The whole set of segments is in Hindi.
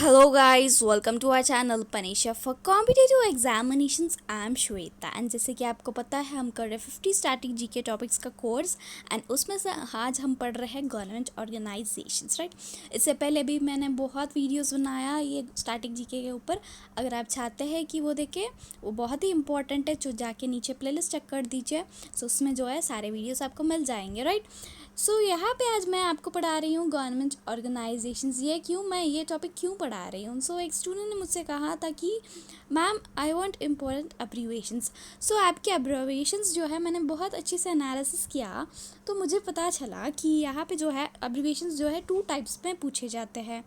Hello guys, welcome to our channel Panisha for competitive examinations. I am Shweta and जैसे कि आपको पता है हम कर रहे हैं 50 स्टैटिक जीके टॉपिक्स का कोर्स एंड उसमें से आज हम पढ़ रहे हैं गवर्नमेंट ऑर्गेनाइजेशंस राइट। इससे पहले भी मैंने बहुत वीडियोस बनाया ये स्टैटिक जीके के ऊपर। अगर आप चाहते हैं कि वो देखें, वो बहुत ही इंपॉर्टेंट है, जो जाके नीचे प्लेलिस्ट चेक कर दीजिए। सो उसमें जो है सारे वीडियोस आपको मिल जाएंगे राइट। सो यहाँ पे आज मैं आपको पढ़ा रही हूँ गवर्नमेंट ऑर्गेनाइजेशंस। ये क्यों, मैं ये टॉपिक क्यों पढ़ा रही हूँ? सो एक स्टूडेंट ने मुझसे कहा था कि मैम आई वांट इम्पोर्टेंट अब्रीविएशंस। सो आपके अब्रीविएशंस जो है मैंने बहुत अच्छे से एनालिसिस किया तो मुझे पता चला कि यहाँ पे जो है अब्रीविएशंस जो है 2 टाइप्स में पूछे जाते हैं।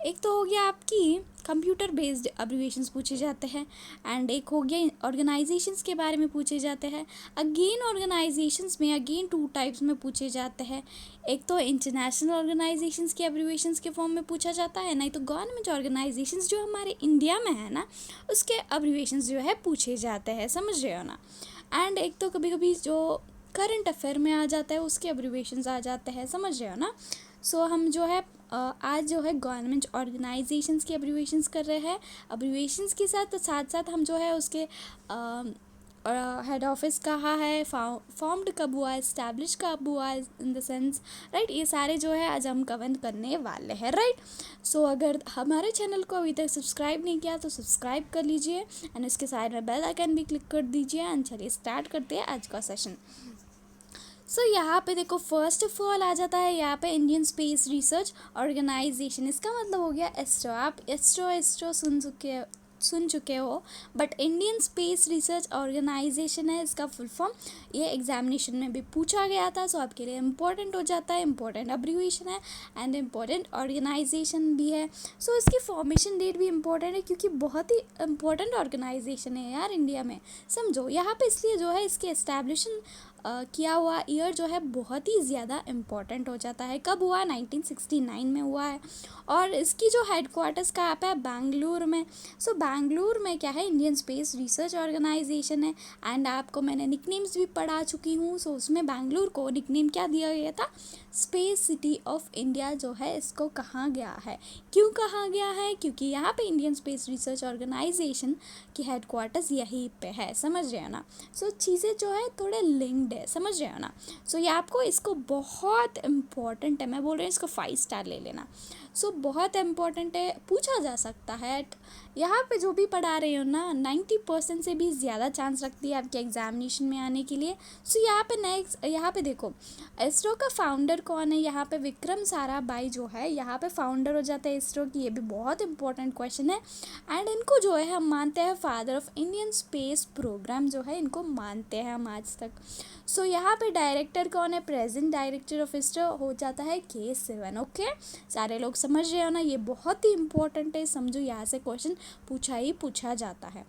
एक तो हो गया आपकी कंप्यूटर बेस्ड अब्रीविएशंस पूछे जाते हैं एंड एक हो गया ऑर्गेनाइजेशंस के बारे में पूछे जाते हैं। अगेन ऑर्गेनाइजेशंस में अगेन 2 टाइप्स में पूछे जाते हैं। एक तो इंटरनेशनल ऑर्गेनाइजेशंस के अब्रीविएशंस के फॉर्म में पूछा जाता है, नहीं तो गवर्नमेंट ऑर्गेनाइजेशंस जो हमारे इंडिया में है ना उसके अब्रीविएशंस जो है पूछे जाते हैं, समझ रहे हो ना। एंड एक तो कभी कभी जो करंट अफेयर में आ जाता है उसके अब्रीविएशंस आ जाते हैं, समझ रहे हो ना। सो हम जो है आज जो है गवर्नमेंट ऑर्गेनाइजेशंस की अब्रीविएशंस कर रहे हैं। अब्रीविएशंस के साथ साथ हम जो है उसके हेड ऑफिस कहाँ है, फॉर्म्ड कब हुआ, इस्टेब्लिश कब हुआ इन द सेंस राइट, ये सारे जो है आज हम कवर करने वाले हैं राइट। सो अगर हमारे चैनल को अभी तक सब्सक्राइब नहीं किया तो सब्सक्राइब कर लीजिए एंड इसके साइड में बेल आइकन भी क्लिक कर दीजिए एंड चलिए स्टार्ट करते हैं आज का सेशन। सो यहाँ पे देखो फर्स्ट ऑफ ऑल आ जाता है यहाँ पे इंडियन स्पेस रिसर्च ऑर्गेनाइजेशन। इसका मतलब हो गया एस्ट्रो। आप एस्ट्रो सुन चुके हो, but Indian space research organisation है इसका फुल फॉर्म। ये एग्जामिनेशन में भी पूछा गया था, सो आपके लिए इम्पोर्टेंट हो जाता है, इम्पोर्टेंट अब्रीविएशन है एंड इम्पोर्टेंट ऑर्गेनाइजेशन भी है। सो इसकी फॉर्मेशन डेट भी इम्पोर्टेंट है क्योंकि बहुत ही इम्पोर्टेंट ऑर्गेनाइजेशन है यार इंडिया में, समझो। यहाँ पे इसलिए जो है इसके एस्टैब्लिशन किया हुआ ईयर जो है बहुत ही ज़्यादा इम्पॉर्टेंट हो जाता है। कब हुआ? 1969 में हुआ है और इसकी जो हेडक्वार्टर्स कहाँ पे है? बेंगलुरु में। सो बेंगलुरु में क्या है, इंडियन स्पेस रिसर्च ऑर्गेनाइजेशन है एंड आपको मैंने निकनेम्स भी पढ़ा चुकी हूँ। सो उसमें बेंगलुरु को निकनेम क्या दिया गया था? स्पेस सिटी ऑफ इंडिया जो है इसको कहा गया है। क्यों कहा गया है? क्योंकि यहाँ पे इंडियन स्पेस रिसर्च ऑर्गेनाइजेशन की हेडक्वार्टर्स यहीं पे है, समझ रहे हो ना। सो चीज़ें जो है थोड़े लिंक्ड है, समझ रहे हो ना। सो ये आपको इसको बहुत इम्पॉर्टेंट है, मैं बोल रही हूँ इसको 5 स्टार ले लेना। सो बहुत इम्पॉर्टेंट है, पूछा जा सकता है। यहाँ पे जो भी पढ़ा रहे हो ना 90% से भी ज़्यादा चांस रखती है आपके एग्जामिनेशन में आने के लिए। सो यहाँ पे नेक्स्ट, यहाँ पे देखो इसरो का फाउंडर कौन है? यहाँ पे विक्रम साराभाई जो है यहाँ पे फाउंडर हो जाता है इसरो की। ये भी बहुत इंपॉर्टेंट क्वेश्चन है एंड इनको जो है हम मानते हैं father of Indian space programme, जो है इनको मानते हैं हम आज तक। सो यहाँ पे डायरेक्टर कौन है? प्रेजेंट डायरेक्टर ऑफ इसरो हो जाता है K7। ओके, सारे लोग समझ रहे हो ना, ये बहुत ही इंपॉर्टेंट है, समझो यहाँ से क्वेश्चन पूछा ही पूछा जाता है।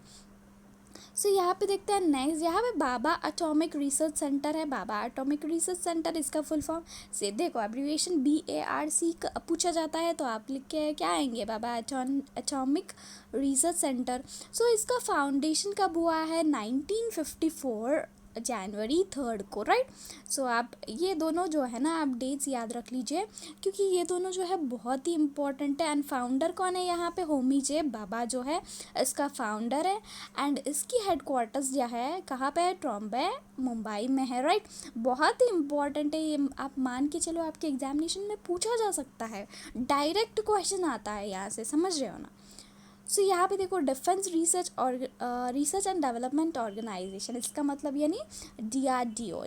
सो यहाँ पे देखते हैं नेक्स्ट, यहाँ पे बाबा एटॉमिक रिसर्च सेंटर है। बाबा एटॉमिक रिसर्च सेंटर, इसका फुल फॉर्म से देखो एब्रीविएशन BARC पूछा जाता है तो आप लिख के क्या आएंगे? बाबा एटॉमिक रिसर्च सेंटर। सो इसका फाउंडेशन कब हुआ है? 1954 जनवरी 3 को राइट। सो आप ये दोनों जो है ना आप डेट्स याद रख लीजिए क्योंकि ये दोनों जो है बहुत ही इंपॉर्टेंट है। एंड फाउंडर कौन है यहाँ पे? होमी जे बाबा जो है इसका फाउंडर है एंड इसकी हेडक्वार्टर्स जो है कहाँ पे है? ट्रॉम्बे, मुंबई में है राइट। बहुत ही इंपॉर्टेंट है ये, आप मान के चलो आपके एग्जामिनेशन में पूछा जा सकता है, डायरेक्ट क्वेश्चन आता है यहाँ से, समझ रहे हो ना। सो यहाँ पे देखो defence research and development organisation, इसका मतलब यानी DRDO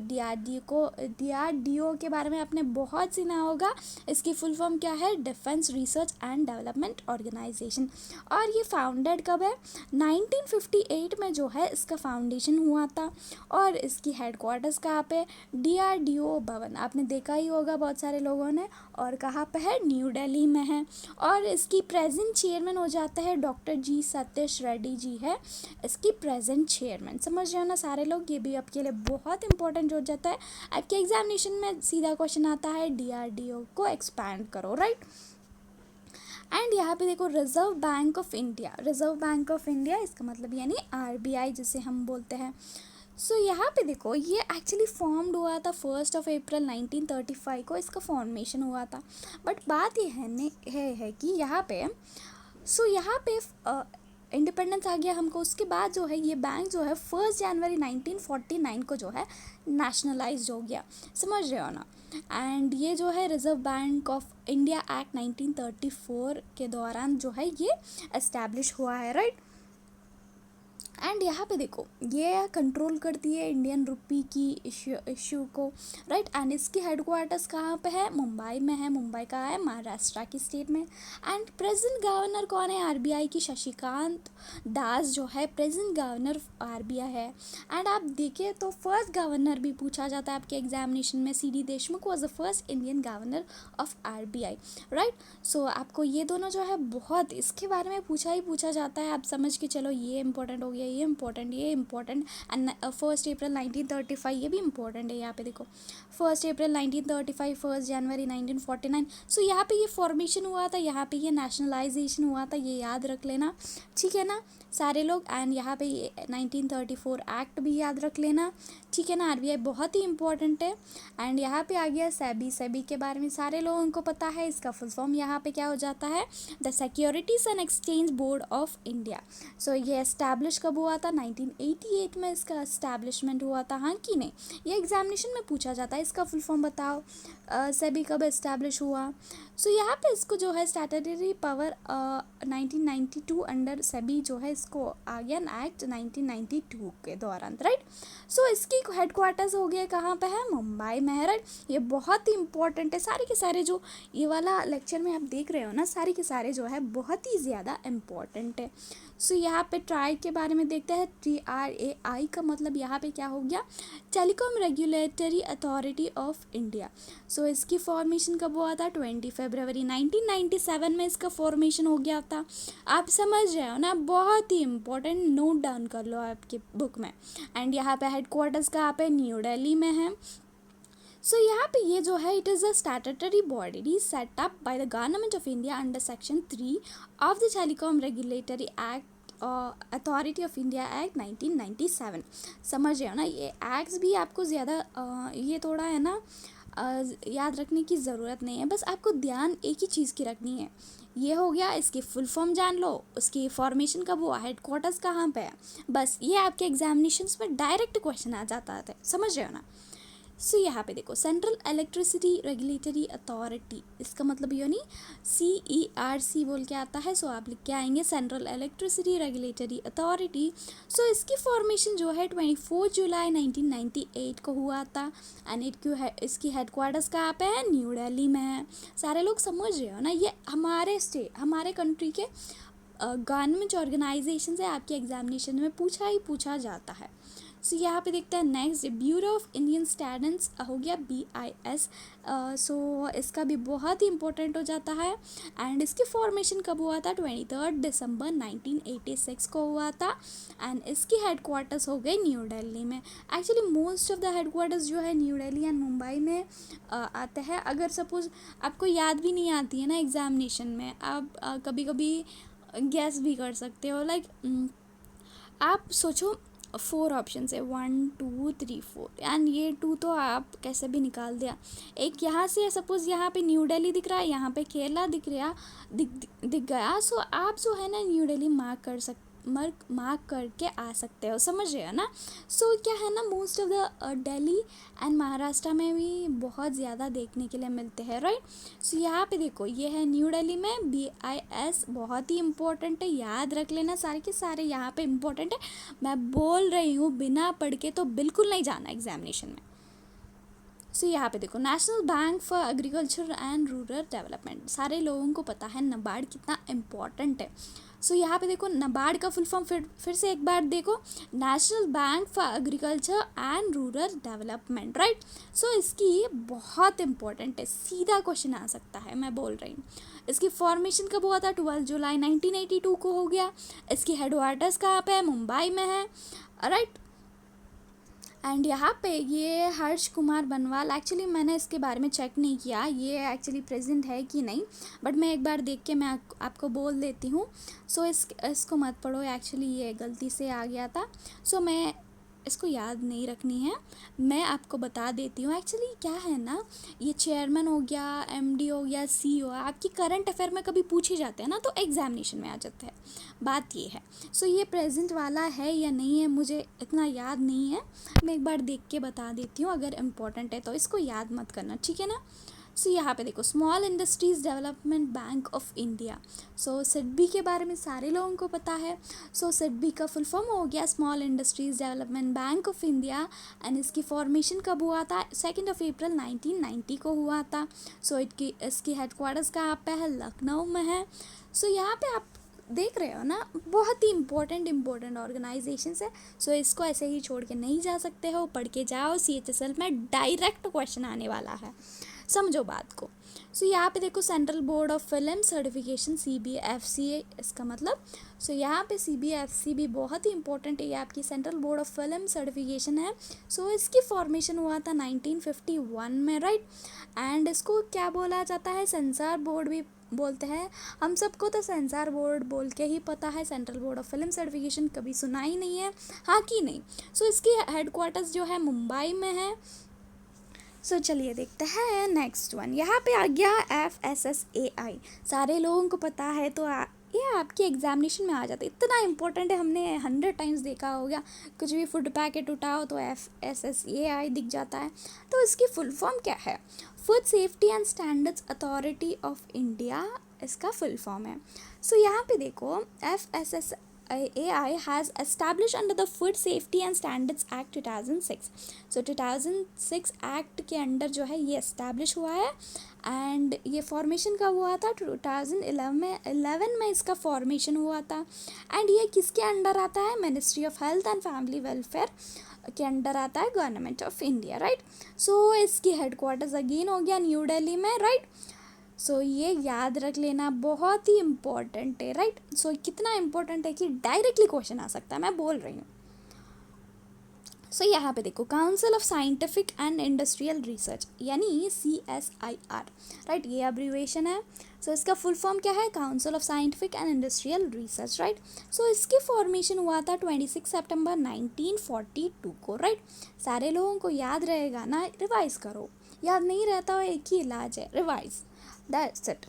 के बारे में आपने बहुत सुना होगा। इसकी फुल फॉर्म क्या है? Defence research and development organisation. और ये फाउंडेड कब है? 1958 में जो है इसका फाउंडेशन हुआ था और इसकी हेडक्वार्टर्स कहाँ पे? DRDO भवन, आपने देखा ही होगा बहुत सारे लोगों ने। और कहाँ पे है? न्यू दिल्ली में है। और इसकी प्रेजेंट चेयरमैन हो जाते हैं डॉक्टर G सतीश रेड्डी जी है इसकी प्रेजेंट चेयरमैन, समझ रहे हो ना सारे लोग। ये भी आपके लिए बहुत इंपॉर्टेंट हो जाता है, आपके एग्जामिनेशन में सीधा क्वेश्चन आता है DRDO को एक्सपैंड करो राइट। एंड यहाँ पे देखो reserve bank of India, reserve bank of India इसका मतलब यानी RBI जिसे हम बोलते हैं। सो यहाँ पे देखो ये एक्चुअली फॉर्म्ड हुआ था 1 अप्रैल 1935 को, इसका फॉर्मेशन हुआ था। बट बात ये है कि यहाँ पे सो यहाँ पे इंडिपेंडेंस आ गया हमको, उसके बाद जो है ये बैंक जो है 1 जनवरी 1949 को जो है नेशनलाइज हो गया, समझ रहे हो ना। एंड ये जो है reserve bank of India act 1934 के दौरान जो है ये एस्टैब्लिश हुआ है, राइट। एंड यहाँ पे देखो ये कंट्रोल करती है इंडियन रुपी की इशू को, राइट। एंड इसकी हेडक्वार्टर्स कहाँ पे है, मुंबई में है। मुंबई का है महाराष्ट्र की स्टेट में। एंड प्रेजेंट गवर्नर कौन है आरबीआई की, शशिकांत दास जो है प्रेजेंट गवर्नर आरबीआई है। एंड आप देखिए तो फर्स्ट गवर्नर भी पूछा जाता है आपके एग्जामिनेशन में, C D. Deshmukh was the first Indian governor of RBI, right. So आपको ये दोनों जो है बहुत इसके बारे में पूछा जाता है, आप समझ के चलो ये इंपॉर्टेंट हो गया, ये इंपॉर्टेंट। एंड 1 अप्रैल 1935 ये भी इंपॉर्टेंट है। यहाँ पे देखो 1 अप्रैल 1935, 1 जनवरी 1949। सो यहाँ पे ये फॉर्मेशन हुआ था, यहाँ पे ये नेशनलाइजेशन हुआ था, ये याद रख लेना, ठीक है ना सारे लोग। एंड यहाँ पे ये 1934 एक्ट भी याद रख लेना, ठीक है ना। आरबीआई बहुत ही इंपॉर्टेंट है। एंड यहाँ पे आ गया सेबी के बारे में सारे लोगों को पता है, इसका फुल फॉर्म यहाँ पे क्या हो जाता है, the securities and exchange board of India. So ये एस्टैब्लिश कब हुआ था, 1988 में इसका एस्टैब्लिशमेंट हुआ था, हाँ कि नहीं, ये एग्जामिनेशन में पूछा जाता है, इसका फुल फॉर्म बताओ, सेबी कब एस्टैब्लिश हुआ। सो यहाँ पे इसको जो है स्टैट्यूटरी पावर 1992 अंडर सेबी जो है इसको आ गया एक्ट 1992 के दौरान, राइट। सो इसकी हेडक्वार्टर्स हो गया कहाँ पे है, मुंबई में है, राइट। ये बहुत ही इंपॉर्टेंट है, सारे के सारे जो ये वाला लेक्चर में आप देख रहे हो ना, सारे के सारे जो है बहुत ही ज़्यादा इम्पॉर्टेंट है। सो यहाँ पे ट्राई के बारे में देखते हैं, TRAI का मतलब यहाँ पे क्या हो गया, telecom regulatory authority of India. So इसकी फॉर्मेशन कब हुआ था, 20 फरवरी 1997 में इसका फॉर्मेशन हो गया था। आप समझ रहे हो ना, बहुत ही इंपॉर्टेंट, नोट डाउन कर लो आपके बुक में। एंड यहाँ पे हेडक्वार्टर्स कहाँ पे, न्यू दिल्ली में है। सो यहाँ पे ये जो है it is a statutory body set up by the government of India under section 3 of the telecom regulatory act authority of India act 1997। समझ रहे हो ना, ये एक्ट्स भी आपको ज़्यादा ये थोड़ा है ना याद रखने की ज़रूरत नहीं है, बस आपको ध्यान एक ही चीज़ की रखनी है। ये हो गया, इसकी फुल फॉर्म जान लो, उसकी फॉर्मेशन कब हुआ, हेडक्वार्टर्स कहाँ पे है, बस ये आपके एग्जामिनेशंस में डायरेक्ट क्वेश्चन आ जाता है, समझ रहे हो ना। सो यहाँ पे देखो सेंट्रल इलेक्ट्रिसिटी रेगुलेटरी अथॉरिटी, इसका मतलब ये नहीं CERC बोल के आता है, सो आप लिख के आएंगे सेंट्रल इलेक्ट्रिसिटी रेगुलेटरी अथॉरिटी। सो इसकी फॉर्मेशन जो है 24 जुलाई 1998 को हुआ था। एंड इसकी हेडक्वार्टर्स कहाँ पे है, न्यू दिल्ली में है। सारे लोग समझ रहे हो ना, ये हमारे कंट्री के गवर्नमेंट ऑर्गेनाइजेशन से आपके एग्जामिनेशन में पूछा जाता है। सो यहाँ पे देखते हैं next, bureau of Indian standards हो गया BIS। सो इसका भी बहुत ही इंपॉर्टेंट हो जाता है। एंड इसकी फॉर्मेशन कब हुआ था, 23 दिसंबर 1986 को हुआ था। एंड इसकी हेडक्वार्टर्स हो गए न्यू दिल्ली में। Actually most of the headquarters जो है न्यू दिल्ली एंड मुंबई में आते हैं। अगर सपोज आपको याद भी नहीं आती है ना एग्जामिनेशन में, आप कभी कभी गैस भी कर सकते हो, लाइक आप सोचो 4 ऑप्शन है, 1 2 3 4, एंड ये 2 तो आप कैसे भी निकाल दिया। एक यहाँ से सपोज यहाँ पे न्यू दिल्ली दिख रहा है, यहाँ पे केरला दिख गया। सो आप जो है ना न्यू दिल्ली मार्क करके आ सकते हो, समझ रहे हो ना। सो क्या है ना, most of the Delhi and Maharashtra में भी बहुत ज़्यादा देखने के लिए मिलते हैं, राइट। सो यहाँ पे देखो ये है न्यू दिल्ली में BIS, बहुत ही इम्पोर्टेंट है, याद रख लेना सारे के सारे यहाँ पे इम्पोर्टेंट है। मैं बोल रही हूँ, बिना पढ़ के तो बिल्कुल नहीं जाना एग्जामिनेशन में। सो यहाँ पे देखो national bank for agriculture and rural development, सारे लोगों को पता है नाबार्ड कितना इम्पोर्टेंट है। सो यहाँ पे देखो नाबार्ड का फुल फॉर्म फिर से एक बार देखो, national bank for agriculture and rural development, right. So इसकी बहुत इंपॉर्टेंट है, सीधा क्वेश्चन आ सकता है, मैं बोल रही हूँ। इसकी फॉर्मेशन कब हुआ था, 12 जुलाई 1982 को हो गया। इसकी हेडक्वार्टर्स कहाँ पे है, मुंबई में है, राइट। एंड यहाँ पे ये हर्ष कुमार बनवाल, एक्चुअली मैंने इसके बारे में चेक नहीं किया ये एक्चुअली प्रेजेंट है कि नहीं, बट मैं एक बार देख के मैं आपको बोल देती हूँ। सो इसको मत पढ़ो, एक्चुअली ये गलती से आ गया था। सो मैं इसको याद नहीं रखनी है, मैं आपको बता देती हूँ। एक्चुअली क्या है ना, ये चेयरमैन हो गया, एमडी हो गया, सीईओ, आपकी करंट अफेयर में कभी पूछे जाते हैं ना, तो एग्जामिनेशन में आ जाते हैं। बात ये है। सो ये प्रेजेंट वाला है या नहीं है मुझे इतना याद नहीं है, मैं एक बार देख के बता देती हूँ। अगर इम्पोर्टेंट है तो इसको याद मत करना, ठीक है ना। सो यहाँ पे देखो, small industries development bank of India. So SIDBI के बारे में सारे लोगों को पता है। सो सिडबी का फुल फॉर्म हो गया small industries development bank of India, and इसकी फॉर्मेशन कब हुआ था? 2 अप्रैल 1990 को हुआ था। सो इसकी हेडक्वार्टर्स कहाँ पे है? लखनऊ में है। सो यहाँ पे आप देख रहे हो ना, बहुत ही इम्पोर्टेंट ऑर्गेनाइजेशंस है। सो इसको ऐसे ही छोड़ के नहीं जा सकते हो, पढ़ के जाओ, CHSL में डायरेक्ट क्वेश्चन आने वाला है, समझो बात को। सो यहाँ पे देखो, central board of film certification, CBFCA इसका मतलब। सो यहाँ पे CBFC भी बहुत ही इंपॉर्टेंट है, ये आपकी central board of film certification है। सो इसकी फॉर्मेशन हुआ था 1951 में, राइट। एंड इसको क्या बोला जाता है? सेंसर बोर्ड भी बोलते हैं। हम सबको तो सेंसर बोर्ड बोल के ही पता है, central board of film certification कभी सुना ही नहीं है, हाँ कि नहीं। सो इसकी हेडक्वार्टर्स जो है मुंबई में है। सो चलिए देखते हैं नेक्स्ट वन। यहाँ पे आ गया FSSAI, सारे लोगों को पता है, तो ये आपके एग्जामिनेशन में आ जाता है, इतना इंपॉर्टेंट है, हमने 100 टाइम्स देखा होगा। कुछ भी फूड पैकेट उठाओ तो FSSAI दिख जाता है। तो इसकी फुल फॉर्म क्या है? Food safety and standards authority of India इसका फुल फॉर्म है। सो यहाँ पे देखो, FSSAI has established under the Food Safety and Standards Act 2006. So 2006 act के अंडर जो है ये एस्टैब्लिश हुआ है। एंड ये फॉर्मेशन कब हुआ था? 2011 में इसका फॉर्मेशन हुआ था। एंड ये किसके अंडर आता है? Ministry of health and family welfare के अंडर आता है, government of India, right. So इसकी हेडक्वार्टर्स अगेन हो गया न्यू दिल्ली में, राइट। सो ये याद रख लेना, बहुत ही इम्पॉर्टेंट है, राइट। सो कितना इम्पोर्टेंट है कि डायरेक्टली क्वेश्चन आ सकता है, मैं बोल रही हूँ। सो यहाँ पे देखो, council of scientific and industrial research यानी CSIR, राइट, ये अब्रीविएशन है। सो इसका फुल फॉर्म क्या है? Council of scientific and industrial research, right. So इसकी फॉर्मेशन हुआ था 26 सितंबर 1942 को, राइट। सारे लोगों को याद रहेगा ना, रिवाइज करो, याद नहीं रहता हो एक ही इलाज है, रिवाइज, दैट्स इट।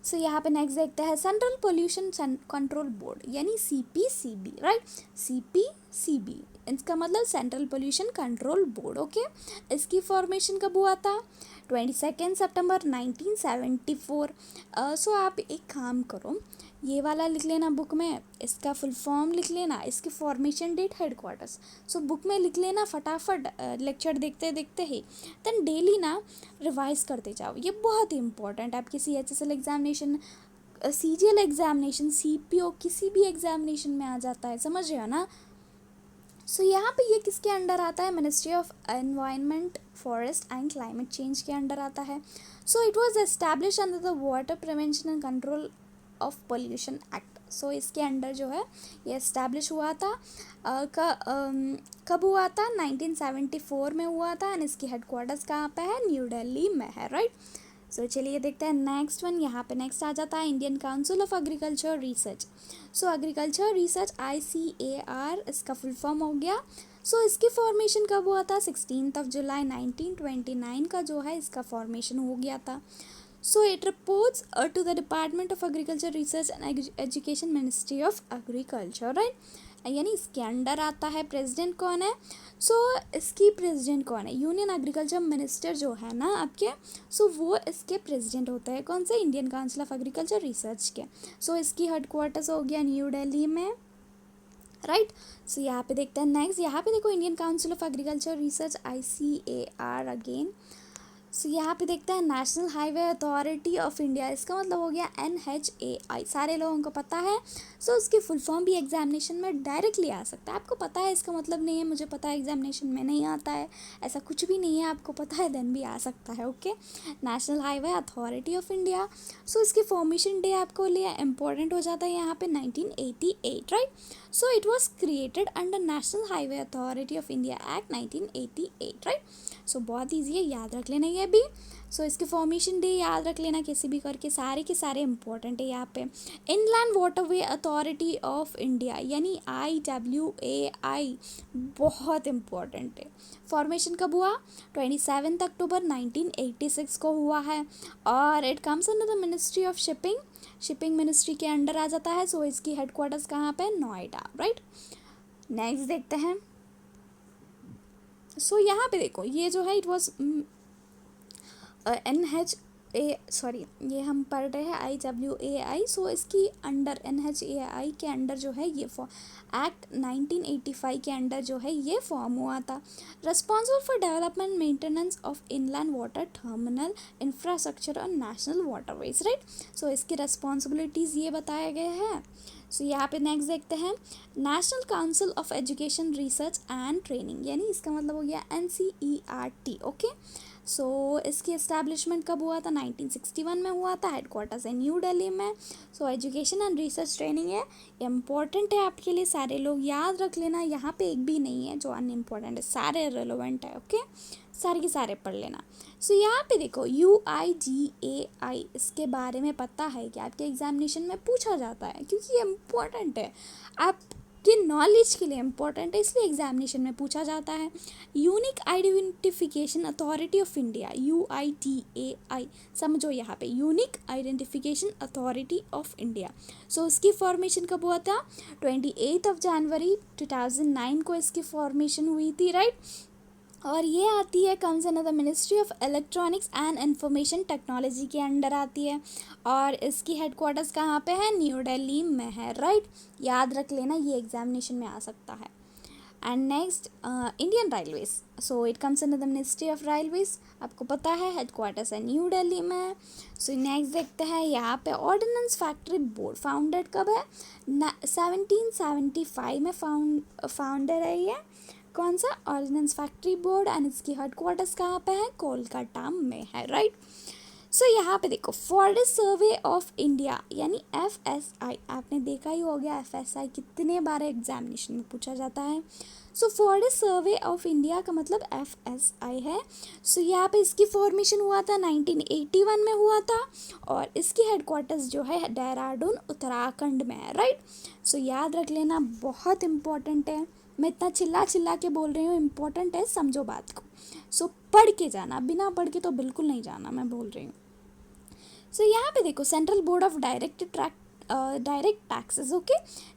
सो यहाँ पे नेक्स्ट देखते हैं, सेंट्रल पोल्यूशन कंट्रोल बोर्ड यानी CPCB, राइट। CPCB इसका मतलब central pollution control board, okay. इसकी फॉर्मेशन कब हुआ था? 22 सितंबर 1974। सो आप एक काम करो, ये वाला लिख लेना बुक में, इसका फुल फॉर्म लिख लेना, इसकी formation date, headquarters. So book में लिख लेना फटाफट, लेक्चर देखते देखते ही, देन डेली ना रिवाइज करते जाओ। ये बहुत ही इंपॉर्टेंट है आपकी CHSL examination, CGL examination, CPO, किसी भी एग्जामिनेशन में आ जाता है, समझ रहे हो ना। सो यहाँ पे ये किसके अंडर आता है? Ministry of environment, forest and climate change के अंडर आता है। So it was establish under the water prevention and control of pollution act. So इसके अंडर जो है ये एस्टैब्लिश हुआ था। कब हुआ था? 1974 में हुआ था। एंड इसकी हेडक्वार्टर्स कहाँ पे है? न्यू दिल्ली में है, राइट। सो चलिए देखते हैं नेक्स्ट वन। यहाँ पे नेक्स्ट आ जाता है Indian council of agriculture research. So agriculture research ICAR इसका फुल फॉर्म हो गया। सो इसकी फॉर्मेशन कब हुआ था? 16 जुलाई 1929 का जो है इसका फॉर्मेशन हो गया था। So it reports to the department of agriculture research and education, ministry of agriculture, right. यानी इसके अंडर आता है। प्रेसिडेंट कौन है? सो इसकी प्रेसिडेंट कौन है? यूनियन एग्रीकल्चर मिनिस्टर जो है ना आपके, सो वो इसके प्रेसिडेंट होते हैं। कौन से? Indian council of agriculture research के। सो इसकी हेडक्वार्टर्स हो गया न्यू दिल्ली में, राइट। सो यहाँ पे देखते हैं नेक्स्ट। यहाँ पे देखो, Indian council of agriculture research ICAR again. So यहाँ पे देखते हैं national highway authority of India, इसका मतलब हो गया NHAI, सारे लोगों को पता है। सो उसकी फुल फॉर्म भी एग्जामिनेशन में डायरेक्टली आ सकता है। आपको पता है इसका मतलब नहीं है मुझे पता है एग्जामिनेशन में नहीं आता है, ऐसा कुछ भी नहीं है, आपको पता है देन भी आ सकता है, okay. National highway authority of India. So इसकी फॉर्मेशन डे आपको लिए इंपॉर्टेंट हो जाता है यहाँ पे 1988, right. So it was created under national highway authority of India act 1988, right. So बहुत ईजी है, याद रख लेना ये भी। सो इसके फॉर्मेशन डे याद रख लेना कैसे भी करके, सारे के सारे इंपॉर्टेंट है यहाँ पे। Inland waterway authority of India यानी IWAI, बहुत इम्पोर्टेंट है। फॉर्मेशन कब हुआ? 27 अक्टूबर 1986 को हुआ है और it comes under the ministry of shipping ministry के अंडर आ जाता है। सो इसकी हेडक्वार्टर्स कहाँ पे? नोएडा, राइट। नेक्स्ट देखते हैं। सो यहाँ पे देखो ये जो है इट वॉज ये हम पढ़ रहे हैं IWAI। सो इसकी अंडर NHAI के अंडर जो है ये एक्ट 1985 के अंडर जो है ये फॉर्म हुआ था। Responsible for development maintenance of inland water terminal infrastructure और नेशनल वाटरवेज, राइट। सो इसकी रिस्पॉन्सिबिलिटीज़ ये बताए गए हैं। सो यहाँ पे नेक्स्ट देखते हैं। National council of education research and training यानी इसका मतलब हो गया NCERT, ओके। सो इसकी इस्टेब्लिशमेंट कब हुआ था? 1961 में हुआ था। हेडक्वार्टर्स है न्यू दिल्ली में। So education and research training है, इम्पॉर्टेंट है आपके लिए, सारे लोग याद रख लेना। यहाँ पे एक भी नहीं है जो अनइम्पॉर्टेंट है, सारे रिलेवेंट है, ओके। सारे के सारे पढ़ लेना। सो यहाँ पे देखो UIGAI, इसके बारे में पता है कि आपके एग्जामिनेशन में पूछा जाता है क्योंकि ये इम्पोर्टेंट है, आपके नॉलेज के लिए इम्पोर्टेंट है, इसलिए एग्जामिनेशन में पूछा जाता है। Unique identification authority of India UITAI, समझो यहाँ पे unique identification authority of India. So इसकी फॉर्मेशन कब हुआ था? 28 जनवरी 2009 को इसकी फॉर्मेशन हुई थी, राइट। और ये आती है comes under the ministry of electronics and information technology के अंडर आती है और इसकी हेडक्वार्टर्स कहाँ पे है? न्यू दिल्ली में है, राइट। याद रख लेना, ये एग्जामिनेशन में आ सकता है। And next Indian railways. So it comes under the ministry of railways, आपको पता है हेडक्वार्टर्स है न्यू दिल्ली में। सो नेक्स्ट देखते हैं यहाँ पे ऑर्डिनेंस फैक्ट्री बोर्ड फाउंडेड कब है? 1775 में फाउंडर है ये। कौन सा? Ordnance factory board. एंड इसकी हेडक्वार्टर्स कहाँ पे है? कोलकाता में है, राइट। सो यहाँ पे देखो फॉरेस्ट सर्वे ऑफ इंडिया यानी FSI, आपने देखा ही हो गया FSI कितने बार एग्जामिनेशन में पूछा जाता है। So forest survey of India का मतलब FSI है। सो यहाँ पे इसकी फॉर्मेशन हुआ था 1981 में हुआ था और इसकी हेडक्वार्टर्स जो है देहरादून उत्तराखंड में है, राइट। सो याद रख लेना, बहुत इंपॉर्टेंट है। मैं इतना चिल्ला के बोल रही हूँ, इम्पोर्टेंट है, समझो बात को। सो पढ़ के जाना, बिना पढ़ के तो बिल्कुल नहीं जाना, मैं बोल रही हूँ। सो यहाँ पे देखो central board of direct taxes, okay,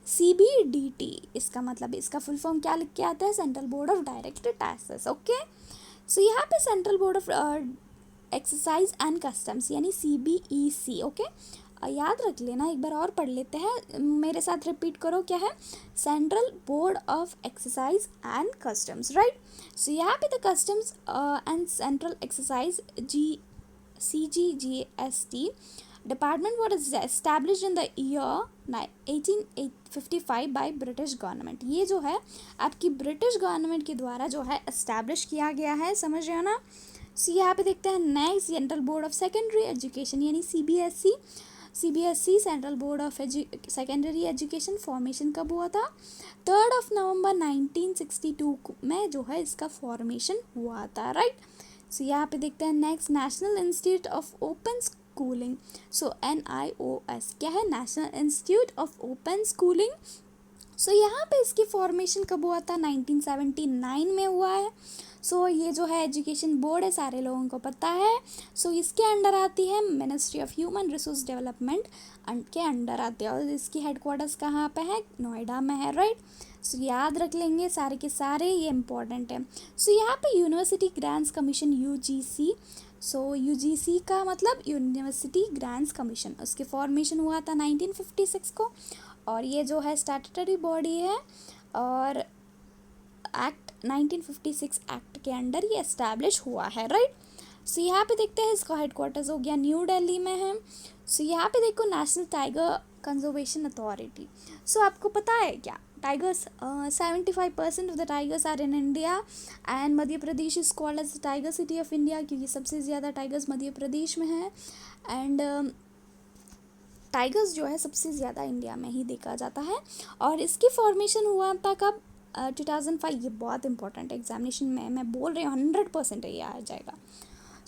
CBDT, इसका मतलब इसका फुल फॉर्म क्या लिख के आता है? Central board of direct taxes, okay. So यहाँ पे central board of excise and customs यानी CBEC, ओके। याद रख लेना, एक बार और पढ़ लेते हैं, मेरे साथ रिपीट करो, क्या है? Central board of excise and customs, right. So यहाँ पे the customs and central excise CGGST department was established in the year 1855 by British government। ये जो है आपकी ब्रिटिश गवर्नमेंट के द्वारा जो है एस्टैब्लिश किया गया है, समझ रहे हो ना। सो यहाँ पे देखते हैं next central board of secondary education यानी CBSE central board of secondary education. Formation कब हुआ था? 3 नवंबर 1962 में जो है इसका फॉर्मेशन हुआ था, राइट। सो यहाँ पे देखते हैं next national institute of open schooling. So NIOS क्या है? National institute of open schooling. So यहाँ पे इसकी फॉर्मेशन कब हुआ था? 1979 में हुआ है। सो ये जो है एजुकेशन बोर्ड है, सारे लोगों को पता है। सो इसके अंडर आती है ministry of human resource development के अंडर आती है और इसकी हेडक्वार्टर्स कहाँ पे है? नोएडा में है, राइट। सो याद रख लेंगे सारे के सारे, ये इंपॉर्टेंट है। सो यहाँ पे यूनिवर्सिटी ग्रांट्स कमीशन UGC। सो UGC का मतलब यूनिवर्सिटी ग्रांट्स कमीशन, उसके फॉर्मेशन हुआ था 1956 को और ये जो है स्टैट्यूटरी बॉडी है और एक्ट 1956 एक्ट के अंडर ये एस्टैब्लिश हुआ है, राइट। सो यहाँ पे देखते हैं इसका हेडक्वार्टर्स हो गया न्यू दिल्ली में है। सो यहाँ पे देखो national tiger conservation authority. So आपको पता है क्या? Tigers 75% of the tigers are in India and Madhya Pradesh is called as the tiger city of India क्योंकि सबसे ज़्यादा टाइगर्स मध्य प्रदेश में है। एंड टाइगर्स जो है सबसे ज़्यादा इंडिया में ही देखा जाता है और इसकी फॉर्मेशन हुआ था कब? 2005। ये बहुत इंपॉर्टेंट एग्जामिनेशन में मैं बोल रही हूँ 100% ये आ जाएगा।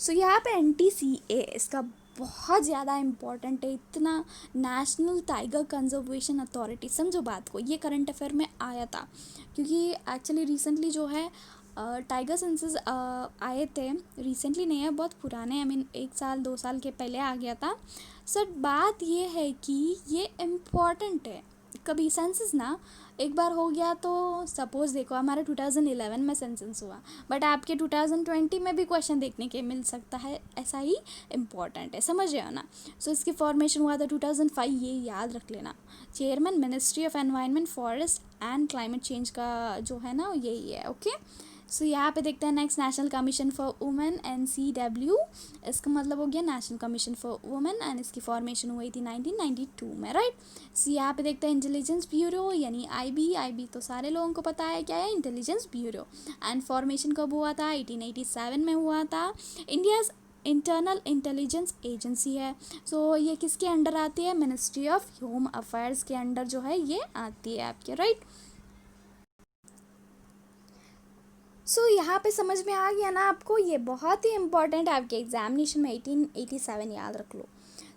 सो यहाँ पे NTCA इसका बहुत ज़्यादा इम्पॉर्टेंट है, इतना नेशनल टाइगर कंजर्वेशन अथॉरिटी, समझो बात को, ये करंट अफेयर में आया था क्योंकि एक्चुअली रिसेंटली जो है टाइगर सेंसस आए थे, रिसेंटली नहीं है, बहुत पुराने, आई मीन 1 साल 2 साल के पहले आ गया था। सर बात ये है कि ये इम्पॉर्टेंट है, कभी सेंसस ना एक बार हो गया तो सपोज़ देखो हमारा 2011 में सेंसस हुआ, बट आपके 2020 में भी क्वेश्चन देखने के मिल सकता है, ऐसा ही इम्पॉर्टेंट है, समझ रहे हो ना। सो इसकी फॉर्मेशन हुआ था 2005, ये याद रख लेना। Chairman ministry of environment forest and climate change का जो है ना यही है। ओके, सो यहाँ पे देखते हैं next, national commission for women NCW, इसका मतलब हो गया national commission for women, and इसकी फॉर्मेशन हुई थी 1992 में, राइट। सो यहाँ पे देखते हैं इंटेलिजेंस ब्यूरो यानी IB तो सारे लोगों को पता है क्या है, इंटेलिजेंस ब्यूरो, एंड फॉर्मेशन कब हुआ था, 1887 में हुआ था। इंडियाज़ इंटरनल इंटेलिजेंस एजेंसी है। सो ये किसके अंडर आती है, मिनिस्ट्री ऑफ होम अफेयर्स के अंडर जो है ये आती है आपके, राइट। सो यहाँ पे समझ में आ गया ना आपको, ये बहुत ही इंपॉर्टेंट है आपके एग्जामिनेशन में, 1887 याद रख लो।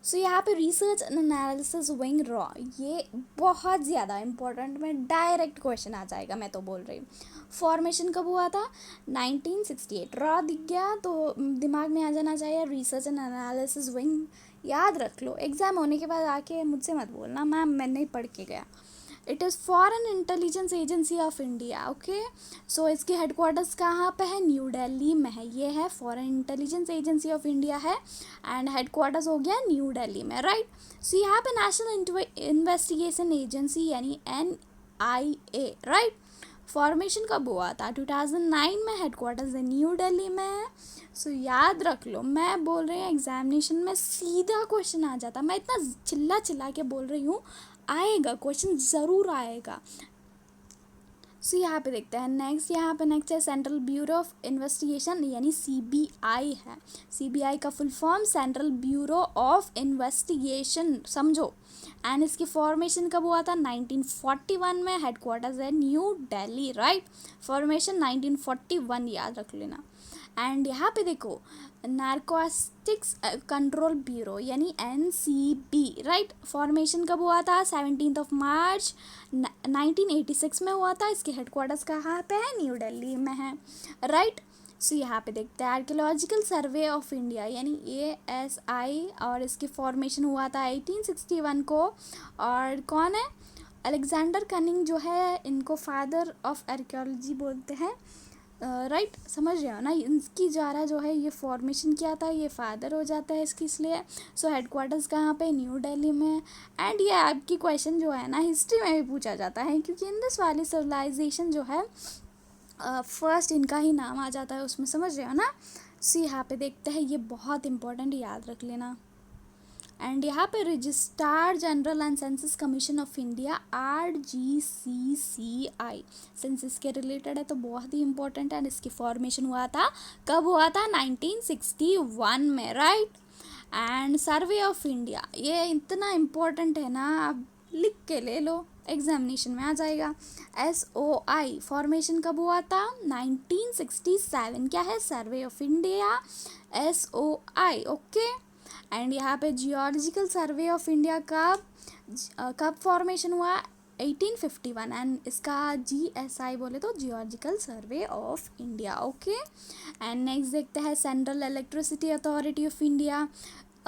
सो यहाँ पे research and analysis wing raw, ये बहुत ज़्यादा इंपॉर्टेंट में डायरेक्ट क्वेश्चन आ जाएगा, मैं तो बोल रही हूँ। फॉर्मेशन कब हुआ था, 1968, रॉ दिख गया तो दिमाग में आ जाना चाहिए रिसर्च एंड एनालिसिस विंग, याद रख लो। एग्ज़ाम होने के बाद आके मुझसे मत बोलना मैम मैं नहीं पढ़ के गया। It is foreign intelligence agency of India. Okay, so इसके हेडक्वार्टर्स कहाँ पे है, न्यू दिल्ली में है, ये है foreign intelligence agency of India है, एंड हेडक्वार्टर्स हो गया न्यू दिल्ली में, राइट। सो यहाँ पे नेशनल इन्वेस्टिगेशन एजेंसी यानी NIA, राइट। फॉर्मेशन कब हुआ था, 2009 में, हेडक्वार्टर्स है न्यू दिल्ली में है। सो याद रख लो, मैं बोल रही हूँ एग्जामिनेशन में सीधा क्वेश्चन आ जाता, मैं इतना चिल्ला चिल्ला के बोल रही हूँ, आएगा क्वेश्चन ज़रूर आएगा। सो यहाँ पे देखते हैं नेक्स्ट, यहाँ पे नेक्स्ट है सेंट्रल ब्यूरो ऑफ इन्वेस्टिगेशन यानी CBI है। CBI का full form central bureau of investigation, समझो। एंड इसकी फॉर्मेशन कब हुआ था, 1941 में, हेडक्वार्टर्स है न्यू दिल्ली, राइट। फॉर्मेशन 1941 याद रख लेना। एंड यहाँ पे देखो नारकोटिक्स कंट्रोल ब्यूरो यानी NCB, राइट। फॉर्मेशन कब हुआ था, 17 मार्च 1986 में हुआ था। इसके हेडक्वार्टर्स कहाँ पे है, न्यू दिल्ली में है, राइट। सो यहाँ पे देखते हैं आर्कियोलॉजिकल सर्वे ऑफ इंडिया यानी ASI, और इसकी फॉर्मेशन हुआ था 1861 को, और कौन है, अलेक्जेंडर कनिंग जो है, इनको फादर ऑफ आर्कियोलॉजी बोलते हैं, राइट। समझ रहे हो ना, इनकी द्वारा जो है ये फॉर्मेशन किया था, ये फादर हो जाता है इसकी, इसलिए। सो हेडक्वार्टर्स कहाँ पे, न्यू दिल्ली में। एंड ये आपकी क्वेश्चन जो है ना हिस्ट्री में भी पूछा जाता है, क्योंकि इंडस वैली सिविलाइजेशन जो है फर्स्ट इनका ही नाम आ जाता है उसमें, समझ रहे हो ना। सो यहाँ पे देखते हैं, ये बहुत इंपॉर्टेंट, याद रख लेना। एंड यहाँ पे registrar general and census commission of India RGCCI census के रिलेटेड है, तो बहुत ही इंपॉर्टेंट है। एंड इसकी फॉर्मेशन हुआ था, कब हुआ था, 1961 में, right. And survey of India, ये इतना इम्पोर्टेंट है ना, आप लिख के ले लो, एग्जामिनेशन में आ जाएगा। SOI फॉर्मेशन कब हुआ था, 1967, क्या है, survey of India, SOI, okay. And यहाँ पे जियोलॉजिकल सर्वे ऑफ इंडिया कब फॉर्मेशन हुआ, 1851, एंड इसका GSI बोले तो geological survey of India, okay. And next देखते हैं central electricity authority of India,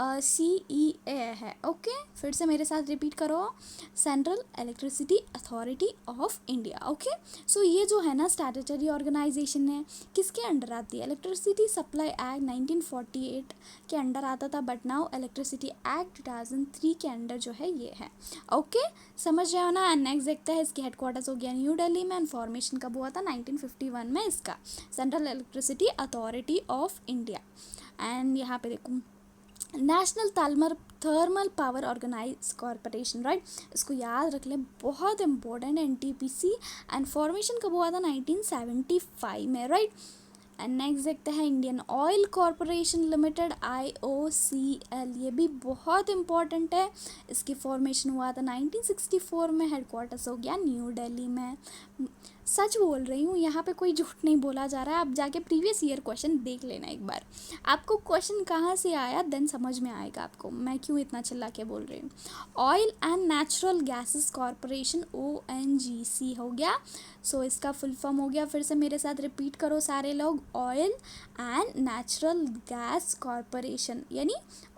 CEA है, ओके। फिर से मेरे साथ रिपीट करो, central electricity authority of India, okay. So ये जो है ना स्टैट्यूटरी ऑर्गेनाइजेशन है, किसके अंडर आती है, इलेक्ट्रिसिटी सप्लाई एक्ट 1948 के अंडर आता था, बट नाउ इलेक्ट्रिसिटी एक्ट 2003 के अंडर जो है ये है, ओके। समझ रहे हो ना। एंड नेक्स्ट देखते हैं, इसकी हेडक्वार्टर्स हो गया न्यू दिल्ली में, एंड फॉर्मेशन कब हुआ था, 1951 में, इसका central electricity authority of India. And यहाँ पे देखूँ national thermal power organise corporation, right, इसको याद रख लें, बहुत इंपॉर्टेंट है, NTPC। एंड फॉर्मेशन कब हुआ था, 1975 में, राइट। एंड नेक्स्ट देखते हैं Indian oil corporation limited, IOCL, ये भी बहुत इंपॉर्टेंट है। इसकी फॉर्मेशन हुआ था 1964 में, हेडक्वार्टर्स हो गया न्यू दिल्ली में। सच बोल रही हूँ, यहाँ पे कोई झूठ नहीं बोला जा रहा है। आप जाके प्रीवियस ईयर क्वेश्चन देख लेना एक बार, आपको क्वेश्चन कहाँ से आया देन समझ में आएगा आपको मैं क्यों इतना चिल्ला के बोल रही हूँ। Oil and natural gases corporation, ONGC हो गया। सो इसका फुल फॉर्म हो गया, फिर से मेरे साथ रिपीट करो सारे लोग, oil and natural gas corporation यानी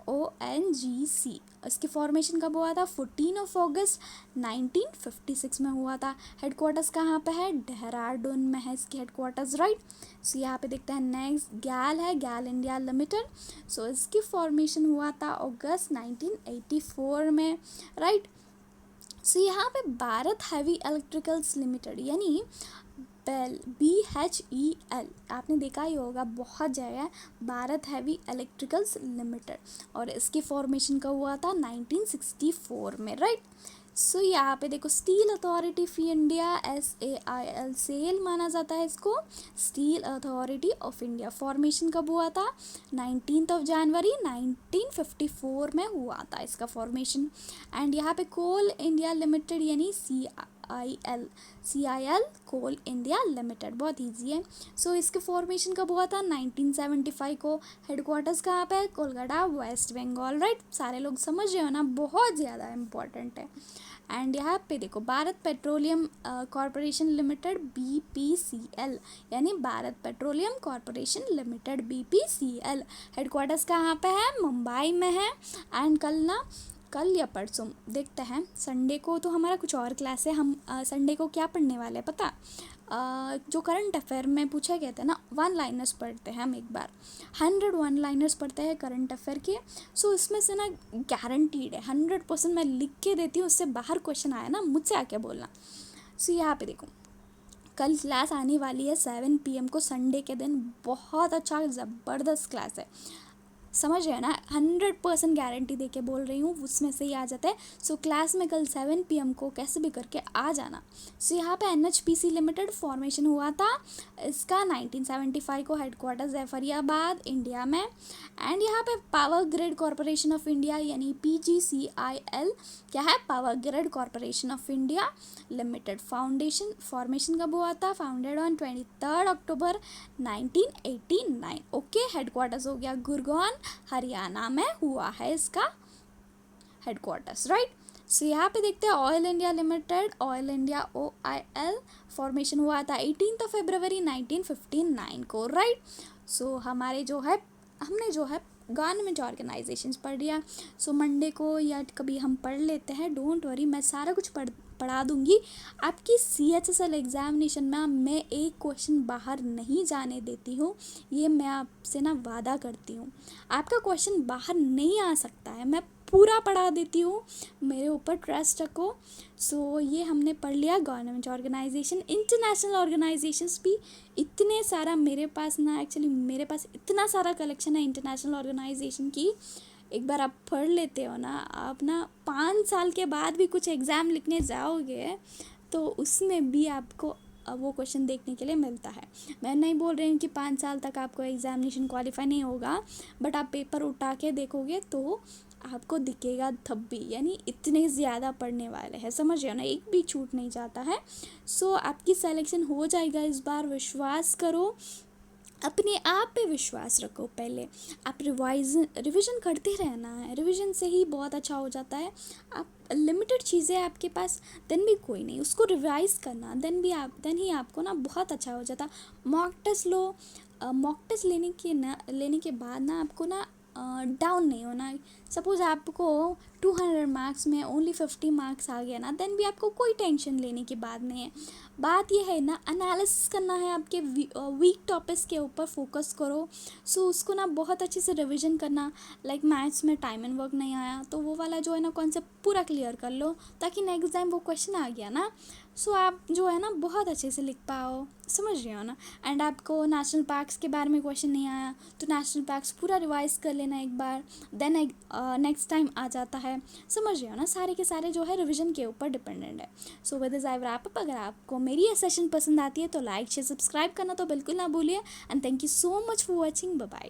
ONGC। इसकी फॉर्मेशन कब हुआ था? 14 अगस्त 1956 में हुआ था। हेडक्वार्टर्स कहाँ पे है? देहरादून में है इसकी हेडक्वार्टर्स, राइट। सो यहाँ पे देखते हैं नेक्स्ट, गैल है, गैल इंडिया लिमिटेड। सो इसकी फॉर्मेशन हुआ था अगस्त 1984 में, राइट। सो यहाँ पे भारत हैवी इलेक्ट्रिकल्स लिमिटेड यानी BHEL, आपने देखा ही होगा बहुत जगह, भारत हैवी इलेक्ट्रिकल्स लिमिटेड, और इसकी फॉर्मेशन का हुआ था 1964 में, राइट। सो यहाँ पे देखो steel authority of India, SAIL, SAIL माना जाता है इसको, steel authority of India. Formation कब हुआ था? 19 जनवरी 1954 में हुआ था इसका फॉर्मेशन। एंड यहाँ पे कोल इंडिया लिमिटेड यानी CIL, कोल इंडिया लिमिटेड, बहुत ईजी है। सो इसके फॉर्मेशन कब हुआ था? 1975 को। हेडक्वार्टर्स कहाँ पे है? Kolkata, West Bengal, right. सारे लोग समझ रहे हो ना, बहुत ज़्यादा इम्पॉर्टेंट है। एंड यहाँ पे देखो Bharat petroleum corporation limited, BPCL यानी Bharat petroleum corporation limited, BPCL। Headquarters कहाँ पे है? मुंबई में है। एंड कल या परसों देखते हैं, संडे को तो हमारा कुछ और क्लास है। हम संडे को क्या पढ़ने वाले हैं पता? जो करंट अफेयर में पूछा गया था ना, 1 लाइनर्स पढ़ते हैं हम एक बार, 101 लाइनर्स पढ़ते हैं करंट अफेयर के। सो इसमें से ना गारंटीड है 100% मैं लिख के देती हूँ, उससे बाहर क्वेश्चन आया ना मुझसे आके बोलना। सो यहाँ पे देखो कल क्लास आने वाली है 7 PM को, संडे के दिन, बहुत अच्छा ज़बरदस्त क्लास है, समझ रहे हैं ना, 100% गारंटी दे के बोल रही हूँ, उसमें से ही आ जाता है। सो क्लास में कल 7 PM को कैसे भी करके आ जाना। सो यहाँ पे NHPC लिमिटेड फॉर्मेशन हुआ था इसका 1975 को, हेडक्वार्टर्स है फरीदाबाद, इंडिया में। एंड यहाँ पे power grid corporation of India यानी PGCIL क्या है? Power grid corporation of India limited. Formation कब हुआ था? Founded on 23 October 1989, okay. Headquarters हो गया गुड़गांव, हरियाणा में हुआ है इसका हेडक्वार्टर्स, राइट। सो यहाँ पे देखते हैं oil India limited, oil India OIL, formation हुआ था 18 फरवरी 1959 को, राइट। सो हमने जो है गवर्नमेंट ऑर्गेनाइजेशंस पढ़ लिया। सो मंडे को या कभी हम पढ़ लेते हैं, डोंट वरी, मैं सारा कुछ पढ़ा दूंगी। आपकी CHSL एग्जामिनेशन में मैं एक क्वेश्चन बाहर नहीं जाने देती हूँ, ये मैं आपसे ना वादा करती हूँ। आपका क्वेश्चन बाहर नहीं आ सकता है, मैं पूरा पढ़ा देती हूँ, मेरे ऊपर ट्रस्ट रखो। सो ये हमने पढ़ लिया गवर्नमेंट ऑर्गेनाइजेशन। इंटरनेशनल ऑर्गेनाइजेशंस भी इतने सारा मेरे पास इतना सारा कलेक्शन है इंटरनेशनल ऑर्गेनाइजेशन की, एक बार आप पढ़ लेते हो ना, आप ना 5 साल के बाद भी कुछ एग्ज़ाम लिखने जाओगे तो उसमें भी आपको वो क्वेश्चन देखने के लिए मिलता है। मैं नहीं बोल रही हूँ कि 5 साल तक आपको एग्ज़ामिनेशन क्वालिफाई नहीं होगा, बट आप पेपर उठा के देखोगे तो आपको दिखेगा तब भी, यानी इतने ज़्यादा पढ़ने वाले हैं, समझ रहे हो ना, एक भी छूट नहीं जाता है। सो आपकी सिलेक्शन हो जाएगा इस बार, विश्वास करो, अपने आप पे विश्वास रखो। पहले आप रिवीजन करते रहना है, रिवीजन से ही बहुत अच्छा हो जाता है। आप लिमिटेड चीज़ें आपके पास, देन भी कोई नहीं, उसको रिवाइज करना, देन ही आपको ना बहुत अच्छा हो जाता। मॉक टेस्ट लो, मॉक टेस्ट लेने के बाद ना आपको ना डाउन नहीं होना। सपोज़ आपको 200 मार्क्स में ओनली 50 मार्क्स आ गया ना, देन भी आपको कोई टेंशन लेने की बात नहीं है। बात यह है ना, एनालिसिस करना है, आपके वीक टॉपिक्स के ऊपर फोकस करो। सो उसको ना बहुत अच्छे से रिवीजन करना। लाइक मैथ्स में टाइम एंड वर्क नहीं आया तो वो वाला जो है ना कॉन्सेप्ट पूरा क्लियर कर लो, ताकि नेक्स्ट टाइम वो क्वेश्चन आ गया ना, सो आप जो है ना बहुत अच्छे से लिख पाओ, समझ रहे हो ना। एंड आपको नेशनल पार्क्स के बारे में क्वेश्चन नहीं आया तो नेशनल पार्क्स पूरा रिवाइज कर लेना एक बार, देन नेक्स्ट टाइम आ जाता है। समझ रहे हो ना, सारे के सारे जो है रिविजन के ऊपर डिपेंडेंट है। So with this I wrap up. अगर आपको मेरी ये सेशन पसंद आती है तो लाइक शेयर सब्सक्राइब करना तो बिल्कुल ना भूलिए। And thank you so much for watching. Bye bye.